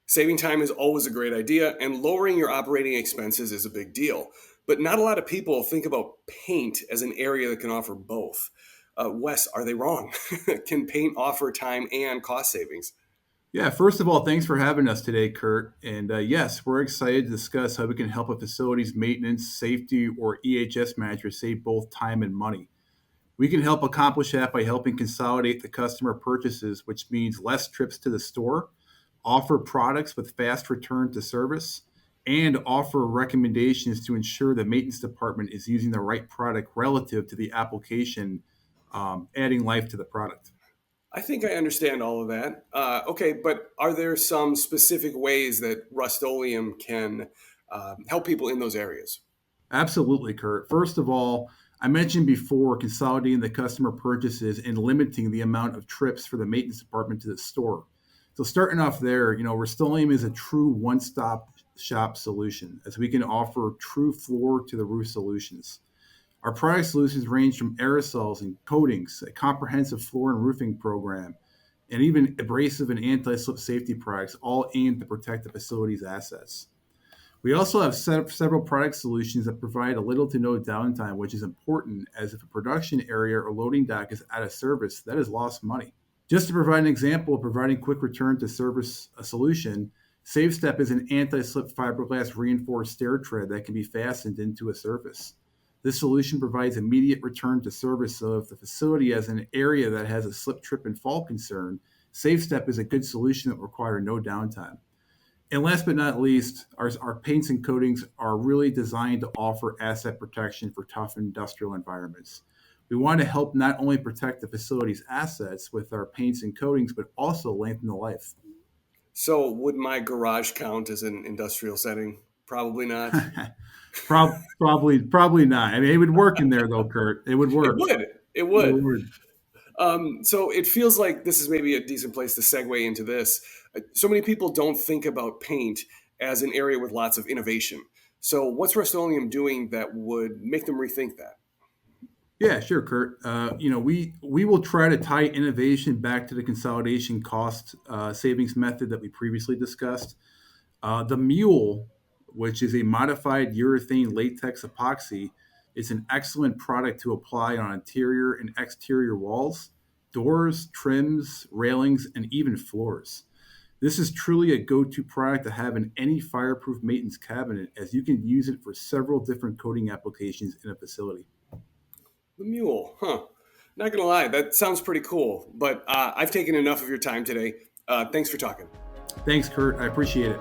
Saving time is always a great idea, and lowering your operating expenses is a big deal. But not a lot of people think about paint as an area that can offer both. Wes, are they wrong? Can paint offer time and cost savings? Yeah, first of all, thanks for having us today, Kurt. And yes, we're excited to discuss how we can help a facility's maintenance, safety, or EHS manager save both time and money. We can help accomplish that by helping consolidate the customer purchases, which means less trips to the store, offer products with fast return to service, and offer recommendations to ensure the maintenance department is using the right product relative to the application, adding life to the product. I think I understand all of that. Okay, but are there some specific ways that Rust-Oleum can help people in those areas? Absolutely, Kurt. First of all, I mentioned before consolidating the customer purchases and limiting the amount of trips for the maintenance department to the store. So starting off there, Rust-Oleum is a true one-stop shop solution as we can offer true floor to the roof solutions. Our product solutions range from aerosols and coatings, a comprehensive floor and roofing program, and even abrasive and anti-slip safety products, all aimed to protect the facility's assets. We also have several product solutions that provide a little to no downtime, which is important as if a production area or loading dock is out of service, that is lost money. Just to provide an example of providing quick return to service a solution, SafeStep is an anti-slip fiberglass reinforced stair tread that can be fastened into a surface. This solution provides immediate return to service, so if the facility has an area that has a slip, trip, and fall concern, SafeStep is a good solution that requires no downtime. And last but not least, our paints and coatings are really designed to offer asset protection for tough industrial environments. We want to help not only protect the facility's assets with our paints and coatings, but also lengthen the life. So, would my garage count as an industrial setting? Probably not. Probably not. I mean, it would work in there though, Kurt. It would It work. would. It It would. would. So it feels like this is maybe a decent place to segue into this. So many people don't think about paint as an area with lots of innovation. So what's Rust-Oleum doing that would make them rethink that? Yeah, sure, Kurt. We will try to tie innovation back to the consolidation cost savings method that we previously discussed. The Mule, which is a modified urethane latex epoxy, is an excellent product to apply on interior and exterior walls, doors, trims, railings, and even floors. This is truly a go-to product to have in any fireproof maintenance cabinet, as you can use it for several different coating applications in a facility. The mule, huh? Not gonna lie, that sounds pretty cool. But I've taken enough of your time today. Thanks for talking. Thanks, Kurt. I appreciate it.